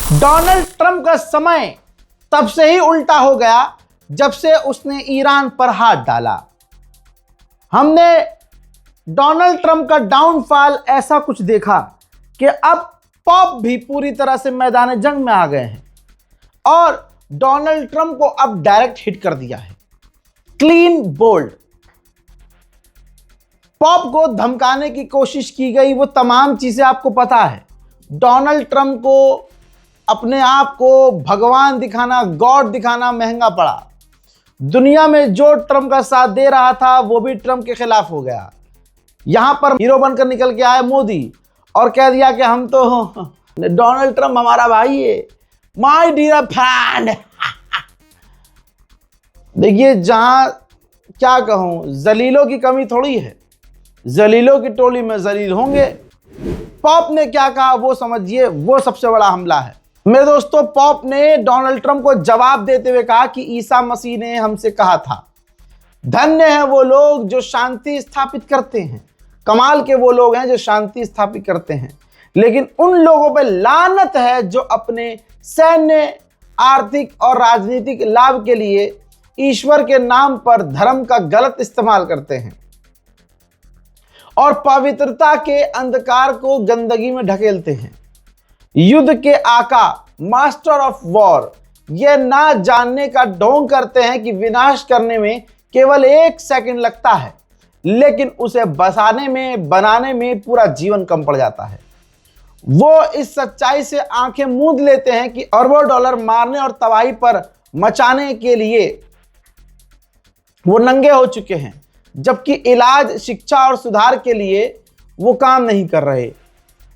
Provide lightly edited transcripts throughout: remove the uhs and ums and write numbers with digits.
Donald Trump का समय तब से ही उल्टा हो गया जब से उसने ईरान पर हाथ डाला। हमने डोनाल्ड ट्रंप का डाउनफॉल ऐसा कुछ देखा कि अब पॉप भी पूरी तरह से मैदान जंग में आ गए हैं और डोनाल्ड ट्रंप को अब डायरेक्ट हिट कर दिया है। Clean bowled. पॉप को धमकाने की कोशिश की गई, वो तमाम चीजें आपको पता है। डोनाल्ड ट्रंप को अपने आप को भगवान दिखाना, गॉड दिखाना महंगा पड़ा। दुनिया में जो ट्रंप का साथ दे रहा था वो भी ट्रंप के खिलाफ हो गया। यहां पर हीरो बनकर निकल के आए मोदी और कह दिया कि हम तो डोनाल्ड ट्रंप हमारा भाई है, माय डियर फ्रेंड। देखिए, जहां क्या कहूं, जलीलों की कमी थोड़ी है, जलीलों की टोली में जलील होंगे। पॉप ने क्या कहा वो समझिए, वो सबसे बड़ा हमला है मेरे दोस्तों। पॉप ने डोनाल्ड ट्रंप को जवाब देते हुए कहा कि ईसा मसीह ने हमसे कहा था, धन्य है वो लोग जो शांति स्थापित करते हैं। कमाल के वो लोग हैं जो शांति स्थापित करते हैं, लेकिन उन लोगों पर लानत है जो अपने सैन्य, आर्थिक और राजनीतिक लाभ के लिए ईश्वर के नाम पर धर्म का गलत इस्तेमाल करते हैं और पवित्रता के अंधकार को गंदगी में ढकेलते हैं। युद्ध के आका, मास्टर ऑफ वॉर, यह ना जानने का ढोंग करते हैं कि विनाश करने में केवल 1 सेकंड लगता है, लेकिन उसे बनाने में पूरा जीवन कम पड़ जाता है। वो इस सच्चाई से आंखें मूंद लेते हैं कि अरबों डॉलर मारने और तबाही पर मचाने के लिए वो नंगे हो चुके हैं, जबकि इलाज, शिक्षा और सुधार के लिए वो काम नहीं कर रहे।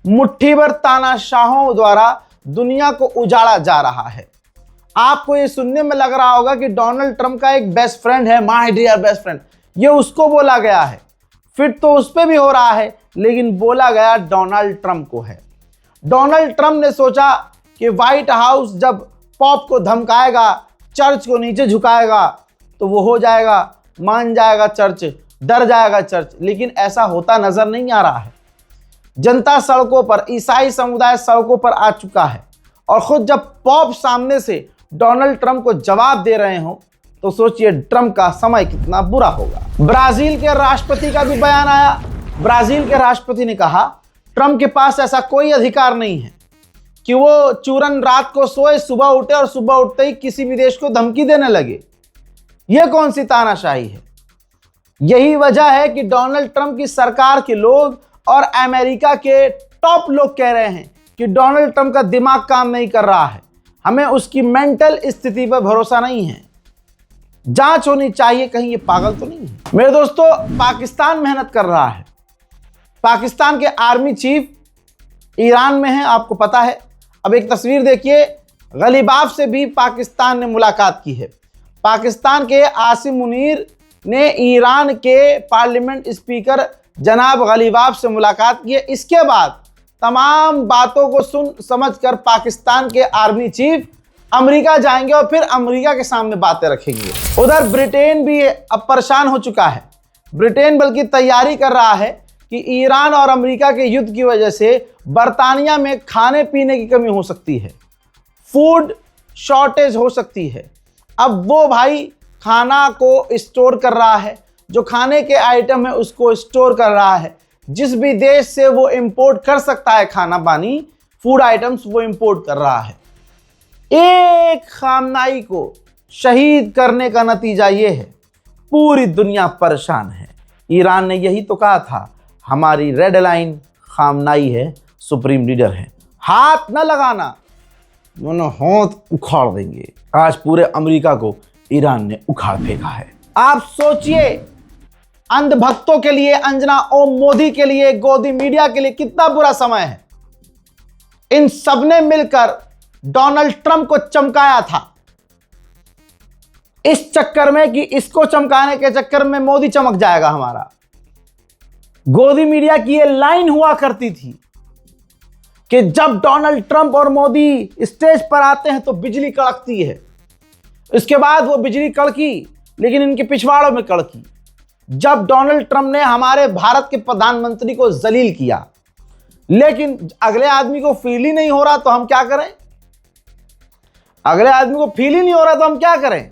मुट्ठी भर तानाशाहों द्वारा दुनिया को उजाड़ा जा रहा है। आपको ये सुनने में लग रहा होगा कि डोनाल्ड ट्रंप का एक बेस्ट फ्रेंड है, माय डियर बेस्ट फ्रेंड, ये उसको बोला गया है। फिट तो उस पे भी हो रहा है, लेकिन बोला गया डोनाल्ड ट्रंप को है। डोनाल्ड ट्रंप ने सोचा कि व्हाइट हाउस जब पॉप को धमकाएगा, चर्च को नीचे झुकाएगा, तो वो हो जाएगा, मान जाएगा चर्च, डर जाएगा चर्च, लेकिन ऐसा होता नजर नहीं आ रहा है। जनता सड़कों पर, ईसाई समुदाय सड़कों पर आ चुका है और खुद जब पॉप सामने से डोनाल्ड ट्रंप को जवाब दे रहे हो तो सोचिए ट्रंप का समय कितना बुरा होगा। ब्राजील के राष्ट्रपति का भी बयान आया। ब्राजील के राष्ट्रपति ने कहा ट्रंप के पास ऐसा कोई अधिकार नहीं है कि वो चूरन रात को सोए, सुबह उठे और सुबह उठते ही किसी भी देश को धमकी देने लगे। यह कौन सी तानाशाही है? यही वजह है कि डोनाल्ड ट्रंप की सरकार के लोग और अमेरिका के टॉप लोग कह रहे हैं कि डोनाल्ड ट्रंप का दिमाग काम नहीं कर रहा है, हमें उसकी मेंटल स्थिति पर भरोसा नहीं है, जांच होनी चाहिए, कहीं ये पागल तो नहीं है। मेरे दोस्तों, पाकिस्तान मेहनत कर रहा है। पाकिस्तान के आर्मी चीफ ईरान में है, आपको पता है। अब एक तस्वीर देखिए, गलीबाफ से भी पाकिस्तान ने मुलाकात की है। पाकिस्तान के आसिम मुनीर ने ईरान के पार्लियामेंट स्पीकर जनाब गलीबाफ से मुलाकात की है। इसके बाद तमाम बातों को सुन समझकर पाकिस्तान के आर्मी चीफ अमेरिका जाएंगे और फिर अमेरिका के सामने बातें रखेंगे। उधर ब्रिटेन भी अब परेशान हो चुका है। ब्रिटेन बल्कि तैयारी कर रहा है कि ईरान और अमेरिका के युद्ध की वजह से बर्तानिया में खाने पीने की कमी हो सकती है, फूड शॉर्टेज हो सकती है। अब वो भाई खाना को स्टोर कर रहा है, जो खाने के आइटम है उसको स्टोर कर रहा है। जिस भी देश से वो इंपोर्ट कर सकता है खाना पानी, फूड आइटम्स, वो इंपोर्ट कर रहा है। एक खामनाई को शहीद करने का नतीजा ये है, पूरी दुनिया परेशान है। ईरान ने यही तो कहा था, हमारी रेड लाइन खामनाई है, सुप्रीम लीडर है, हाथ न लगाना, दोनों हाथ उखाड़ देंगे। आज पूरे अमेरिका को ईरान ने उखाड़ फेंका है। आप सोचिए, अंधभक्तों के लिए, अंजना ओम मोदी के लिए, गोदी मीडिया के लिए कितना बुरा समय है। इन सबने मिलकर डोनाल्ड ट्रंप को चमकाया था, इस चक्कर में कि इसको चमकाने के चक्कर में मोदी चमक जाएगा हमारा। गोदी मीडिया की ये लाइन हुआ करती थी कि जब डोनाल्ड ट्रंप और मोदी स्टेज पर आते हैं तो बिजली कड़कती है। इसके बाद वो बिजली कड़की, लेकिन इनके पिछवाड़ों में कड़की जब डोनाल्ड ट्रंप ने हमारे भारत के प्रधानमंत्री को जलील किया। लेकिन अगले आदमी को फील ही नहीं हो रहा तो हम क्या करें? अगले आदमी को फील ही नहीं हो रहा तो हम क्या करें।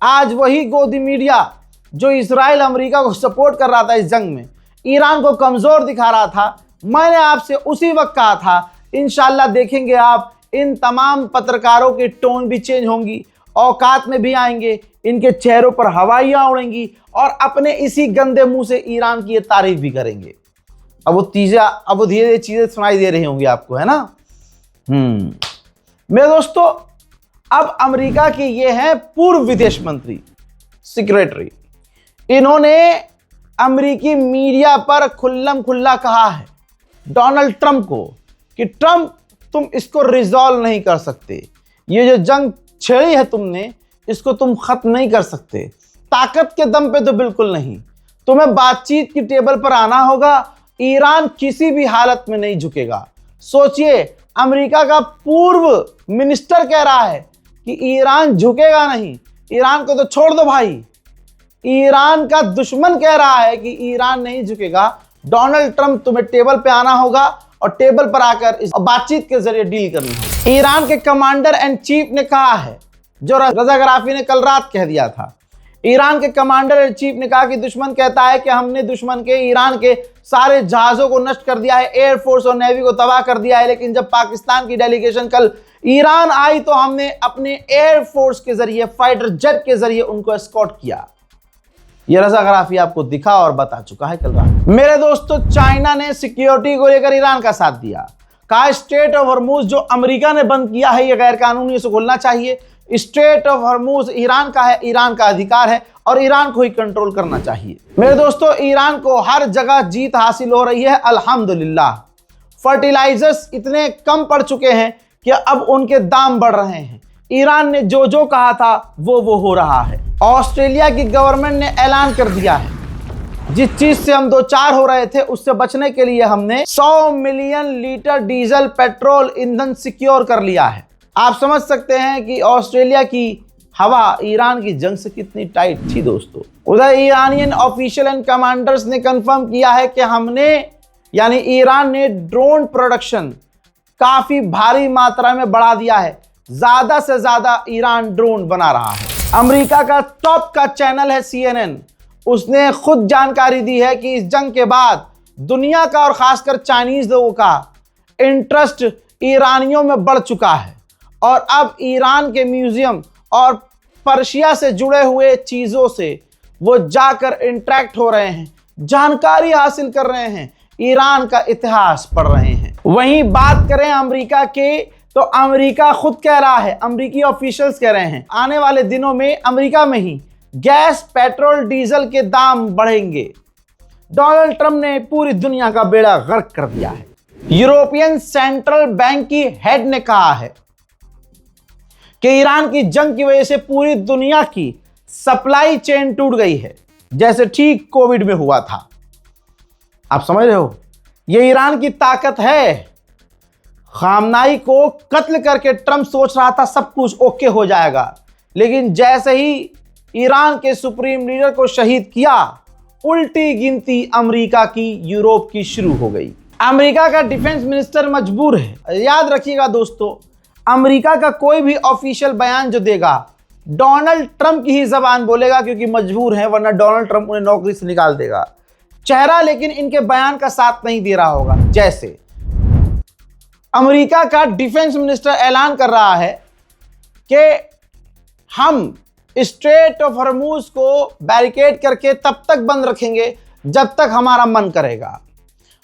आज वही गोदी मीडिया जो इजराइल अमेरिका को सपोर्ट कर रहा था इस जंग में, ईरान को कमजोर दिखा रहा था, मैंने आपसे उसी वक्त कहा था इंशाल्लाह देखेंगे आप, इन तमाम पत्रकारों की टोन भी चेंज होंगी, औकात में भी आएंगे, इनके चेहरों पर हवाइयां उड़ेंगी और अपने इसी गंदे मुंह से ईरान की ये तारीफ भी करेंगे। अब वो धीरे धीरे चीजें सुनाई दे रही होंगी आपको, है ना। मेरे दोस्तों, अब अमेरिका के ये हैं पूर्व विदेश मंत्री, सेक्रेटरी। इन्होंने अमेरिकी मीडिया पर खुल्लम खुल्ला कहा है डोनाल्ड ट्रंप को कि ट्रंप तुम इसको रिजॉल्व नहीं कर सकते, ये जो जंग छेड़ी है तुमने इसको तुम खत्म नहीं कर सकते, ताकत के दम पे तो बिल्कुल नहीं, तुम्हें बातचीत की टेबल पर आना होगा, ईरान किसी भी हालत में नहीं झुकेगा। सोचिए, अमेरिका का पूर्व मिनिस्टर कह रहा है कि ईरान झुकेगा नहीं, ईरान को तो छोड़ दो भाई। ईरान का दुश्मन कह रहा है कि ईरान नहीं झुकेगा, डोनाल्ड ट्रंप तुम्हें टेबल पे आना होगा और टेबल पर आकर इस बातचीत के जरिए डील करनी है। ईरान के कमांडर एंड चीफ ने कहा है, जो रजा गराफी ने कल रात कह दिया था। ईरान के कमांडर एंड चीफ ने कहा कि दुश्मन कहता है कि हमने दुश्मन के ईरान के सारे जहाजों को नष्ट कर दिया है, एयरफोर्स और नेवी को तबाह कर दिया है, लेकिन जब पाकिस्तान की डेलीगेशन कल ईरान आई तो हमने अपने एयरफोर्स के जरिए, फाइटर जेट के जरिए उनको एस्कॉर्ट किया। यह रजा गराफी आपको दिखा और बता चुका है कल रात। मेरे दोस्तों, चाइना ने सिक्योरिटी को लेकर ईरान का साथ दिया, कहा स्ट्रेट ऑफ हॉर्मूज जो अमेरिका ने बंद किया है यह गैर कानूनी, इसे खोलना चाहिए। स्ट्रेट ऑफ हॉर्मूज ईरान का है, ईरान का अधिकार है और ईरान को ही कंट्रोल करना चाहिए। मेरे दोस्तों, ईरान को हर जगह जीत हासिल हो रही है अल्हम्दुलिल्लाह। फर्टिलाइजर्स इतने कम पड़ चुके हैं कि अब उनके दाम बढ़ रहे हैं। ईरान ने जो जो कहा था वो हो रहा है। ऑस्ट्रेलिया की गवर्नमेंट ने ऐलान कर दिया है, जिस चीज से हम 2-4 हो रहे थे उससे बचने के लिए हमने 100 मिलियन लीटर डीजल पेट्रोल ईंधन सिक्योर कर लिया है। आप समझ सकते हैं कि ऑस्ट्रेलिया की हवा ईरान की जंग से कितनी टाइट थी दोस्तों। उधर ईरानियन ऑफिशियल एंड कमांडर्स ने कंफर्म किया है कि हमने यानी ईरान ने ड्रोन प्रोडक्शन काफी भारी मात्रा में बढ़ा दिया है, ज्यादा से ज्यादा ईरान ड्रोन बना रहा है। अमेरिका का टॉप का चैनल है CNN, उसने खुद जानकारी दी है कि इस जंग के बाद दुनिया का और खासकर चाइनीज लोगों का इंटरेस्ट ईरानियों में बढ़ चुका है और अब ईरान के म्यूजियम और पर्शिया से जुड़े हुए चीजों से वो जाकर इंटरेक्ट हो रहे हैं, जानकारी हासिल कर रहे हैं, ईरान का इतिहास पढ़ रहे हैं। वहीं बात करें अमेरिका के, तो अमेरिका खुद कह रहा है, अमेरिकी ऑफिशियल्स कह रहे हैं आने वाले दिनों में अमेरिका में ही गैस, पेट्रोल, डीजल के दाम बढ़ेंगे। डोनाल्ड ट्रंप ने पूरी दुनिया का बेड़ा गर्क कर दिया है। यूरोपियन सेंट्रल बैंक की हेड ने कहा है कि ईरान की जंग की वजह से पूरी दुनिया की सप्लाई चेन टूट गई है, जैसे ठीक कोविड में हुआ था। आप समझ रहे हो, ये ईरान की ताकत है। खामनाई को कत्ल करके ट्रंप सोच रहा था सब कुछ ओके हो जाएगा, लेकिन जैसे ही ईरान के सुप्रीम लीडर को शहीद किया, उल्टी गिनती अमेरिका की, यूरोप की शुरू हो गई। अमेरिका का डिफेंस मिनिस्टर मजबूर है। याद रखिएगा दोस्तों, अमेरिका का कोई भी ऑफिशियल बयान जो देगा डोनाल्ड ट्रंप की ही जबान बोलेगा, क्योंकि मजबूर है, वरना डोनाल्ड ट्रंप उन्हें नौकरी से निकाल देगा। चेहरा लेकिन इनके बयान का साथ नहीं दे रहा होगा। जैसे अमेरिका का डिफेंस मिनिस्टर ऐलान कर रहा है कि हम स्ट्रेट ऑफ हॉर्मूज को बैरिकेड करके तब तक बंद रखेंगे जब तक हमारा मन करेगा।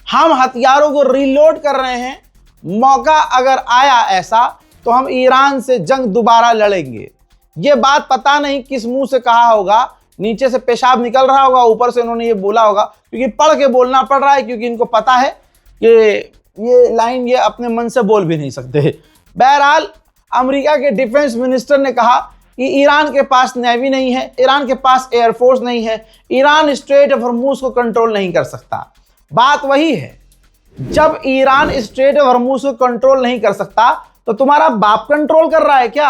हम हथियारों को रीलोड कर रहे हैं, मौका अगर आया ऐसा तो हम ईरान से जंग दोबारा लड़ेंगे। ये बात पता नहीं किस मुंह से कहा होगा, नीचे से पेशाब निकल रहा होगा, ऊपर से उन्होंने ये बोला होगा, क्योंकि पढ़ के बोलना पड़ रहा है, क्योंकि इनको पता है कि ये लाइन ये अपने मन से बोल भी नहीं सकते। बहरहाल अमेरिका के डिफेंस मिनिस्टर ने कहा कि ईरान के पास नेवी नहीं है, ईरान के पास एयरफोर्स नहीं है, ईरान स्ट्रेट ऑफ हॉर्मूज को कंट्रोल नहीं कर सकता। बात वही है, जब ईरान स्ट्रेट ऑफ हॉर्मूज को कंट्रोल नहीं कर सकता तो तुम्हारा बाप कंट्रोल कर रहा है क्या?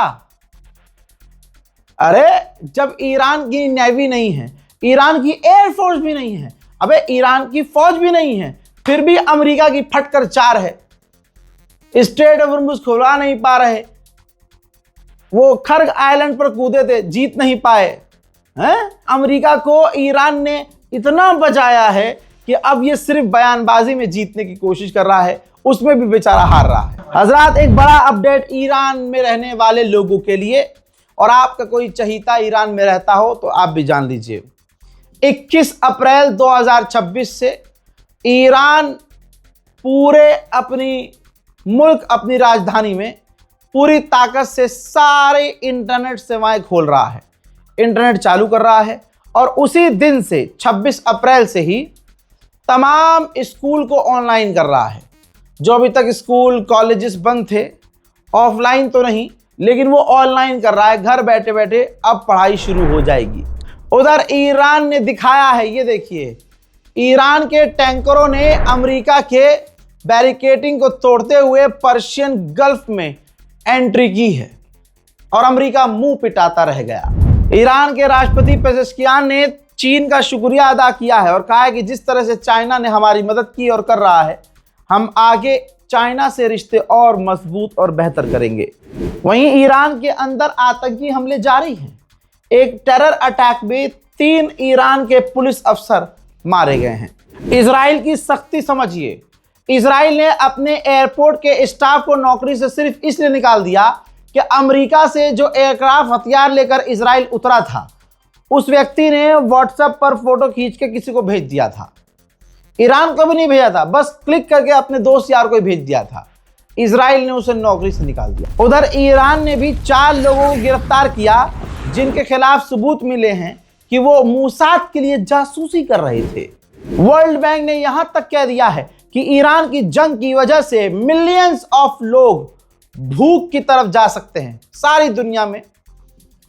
अरे जब ईरान की नेवी नहीं है, ईरान की एयरफोर्स भी नहीं है, अबे ईरान की फौज भी नहीं है, फिर भी अमेरिका की फटकर 4 है, स्ट्रेट ऑफ हॉर्मूज खुला नहीं पा रहे, वो खर्ग आइलैंड पर कूदे थे, जीत नहीं पाए हैं। अमेरिका को ईरान ने इतना बचाया है कि अब ये सिर्फ बयानबाजी में जीतने की कोशिश कर रहा है, उसमें भी बेचारा हार रहा है। हजरात, एक बड़ा अपडेट ईरान में रहने वाले लोगों के लिए, और आपका कोई चहीता ईरान में रहता हो तो आप भी जान लीजिए। 21 अप्रैल 2026 से ईरान पूरे अपनी मुल्क, अपनी राजधानी में पूरी ताकत से सारे इंटरनेट सेवाएं खोल रहा है, इंटरनेट चालू कर रहा है। और उसी दिन से 26 अप्रैल से ही तमाम स्कूल को ऑनलाइन कर रहा है। जो अभी तक स्कूल कॉलेजेस बंद थे, ऑफलाइन तो नहीं, लेकिन वो ऑनलाइन कर रहा है। घर बैठे बैठे अब पढ़ाई शुरू हो जाएगी। उधर ईरान ने दिखाया है, ये देखिए, ईरान के टैंकरों ने अमेरिका के बैरिकेडिंग को तोड़ते हुए पर्शियन गल्फ में एंट्री की है और अमेरिका मुंह पिटाता रह गया। ईरान के राष्ट्रपति पेजेश्कियान ने चीन का शुक्रिया अदा किया है और कहा है कि जिस तरह से चाइना ने हमारी मदद की और कर रहा है, हम आगे चाइना से रिश्ते और मजबूत और बेहतर करेंगे। वहीं ईरान के अंदर आतंकी हमले जारी हैं। एक टेरर अटैक में 3 ईरान के पुलिस अफसर मारे गए हैं। इजराइल की सख्ती समझिए। इजराइल ने अपने एयरपोर्ट के स्टाफ को नौकरी से सिर्फ इसलिए निकाल दिया कि अमेरिका से जो एयरक्राफ्ट हथियार लेकर इजराइल उतरा था, उस व्यक्ति ने व्हाट्सएप पर फोटो खींच के किसी को भेज दिया था। ईरान को भी नहीं भेजा था, बस क्लिक करके अपने दोस्त यार को ही भेज दिया था। इजराइल ने उसे नौकरी से निकाल दिया। उधर ईरान ने भी 4 लोगों को गिरफ्तार किया जिनके खिलाफ सबूत मिले हैं कि वो मूसाद के लिए जासूसी कर रहे थे। वर्ल्ड बैंक ने यहां तक कह दिया है कि ईरान की जंग की वजह से मिलियंस ऑफ लोग भूख की तरफ जा सकते हैं। सारी दुनिया में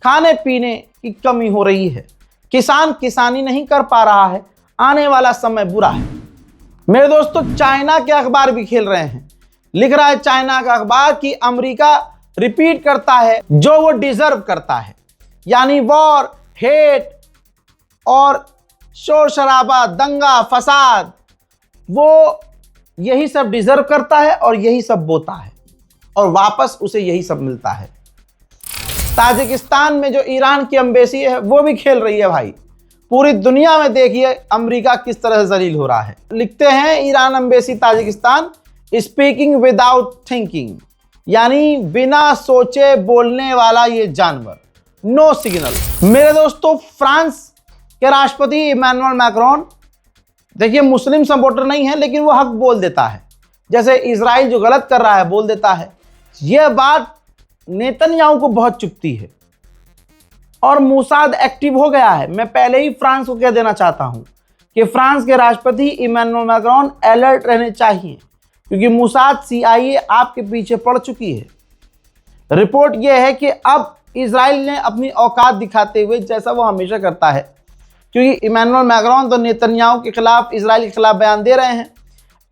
खाने पीने की कमी हो रही है, किसान किसानी नहीं कर पा रहा है, आने वाला समय बुरा है। मेरे दोस्तों, चाइना के अखबार भी खेल रहे हैं। लिख रहा है चाइना का अखबार कि अमेरिका रिपीट करता है जो वो डिजर्व करता है, यानी वॉर, हेट और शोर शराबा, दंगा फसाद, वो यही सब डिजर्व करता है और यही सब बोता है और वापस उसे यही सब मिलता है। ताजिकिस्तान में जो ईरान की एम्बेसी है वो भी खेल रही है भाई। पूरी दुनिया में देखिए अमेरिका किस तरह से जलील हो रहा है। लिखते हैं Iran embassy Tajikistan, speaking without thinking, यानी बिना सोचे बोलने वाला ये जानवर, नो सिग्नल। मेरे दोस्तों, फ्रांस के राष्ट्रपति इमैनुअल मैक्रोन, देखिए मुस्लिम सपोर्टर नहीं है लेकिन वो हक बोल देता है। जैसे इजराइल जो गलत कर रहा है बोल देता है। यह बात नेतन्याहू को बहुत चुभती है और मूसाद एक्टिव हो गया है। मैं पहले ही फ्रांस को कह देना चाहता हूं कि फ्रांस के राष्ट्रपति इमैनुअल मैक्रोन अलर्ट रहने चाहिए, क्योंकि मूसाद CIA आपके पीछे पड़ चुकी है। रिपोर्ट यह है कि अब इजराइल ने अपनी औकात दिखाते हुए, जैसा वो हमेशा करता है, क्योंकि इमैनुअल मैक्रोन तो नेतन्याहू के खिलाफ, इजराइल के खिलाफ बयान दे रहे हैं।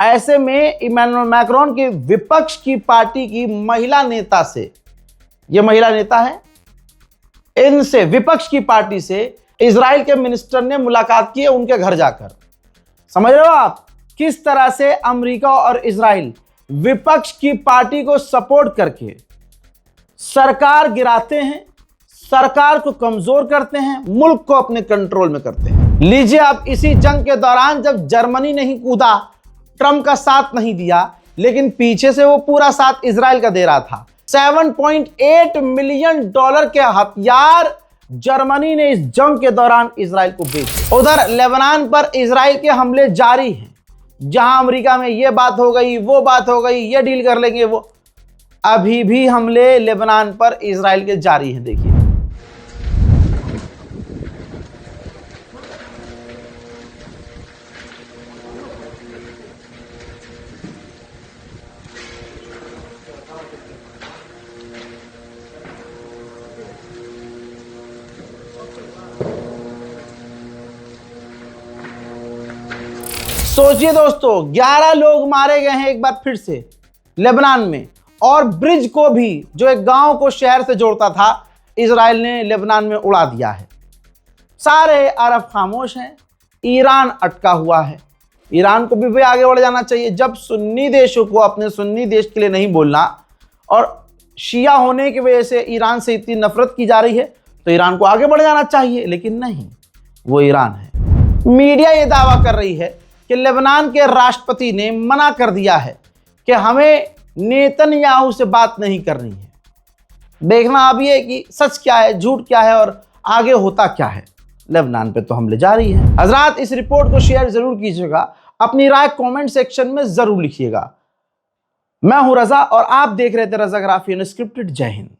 ऐसे में इमैनुअल मैक्रोन के विपक्ष की पार्टी की महिला नेता से, ये महिला नेता है, इनसे, विपक्ष की पार्टी से इजराइल के मिनिस्टर ने मुलाकात की है उनके घर जाकर। समझ रहे हो आप किस तरह से अमेरिका और इजराइल विपक्ष की पार्टी को सपोर्ट करके सरकार गिराते हैं, सरकार को कमजोर करते हैं, मुल्क को अपने कंट्रोल में करते हैं। लीजिए, अब इसी जंग के दौरान जब जर्मनी नहीं कूदा, ट्रंप का साथ नहीं दिया, लेकिन पीछे से वो पूरा साथ इजराइल का दे रहा था। $7.8 मिलियन के हथियार जर्मनी ने इस जंग के दौरान इजराइल को बेचे। उधर लेबनान पर इजराइल के हमले जारी हैं, जहां अमेरिका में ये बात हो गई, वो बात हो गई, ये डील कर लेंगे, वो अभी भी हमले लेबनान पर इजराइल के जारी हैं। देखिए, सोचिए दोस्तों, 11 लोग मारे गए हैं एक बार फिर से लेबनान में, और ब्रिज को भी, जो एक गांव को शहर से जोड़ता था, इजराइल ने लेबनान में उड़ा दिया है। सारे अरब खामोश हैं, ईरान अटका हुआ है। ईरान को भी आगे बढ़ जाना चाहिए। जब सुन्नी देशों को अपने सुन्नी देश के लिए नहीं बोलना और शिया होने की वजह से ईरान से इतनी नफरत की जा रही है तो ईरान को आगे बढ़ जाना चाहिए, लेकिन नहीं, वो ईरान है। मीडिया ये दावा कर रही है कि लेबनान के राष्ट्रपति ने मना कर दिया है कि हमें नेतन्याहू से बात नहीं करनी है। देखना अब ये कि सच क्या है, झूठ क्या है और आगे होता क्या है। लेबनान पे तो हमले जारी हैं। हजरात, इस रिपोर्ट को शेयर जरूर कीजिएगा, अपनी राय कमेंट सेक्शन में जरूर लिखिएगा। मैं हूं रजा और आप देख रहे थे रजाग्राफी अनस्क्रिप्टेड। जय हिंद।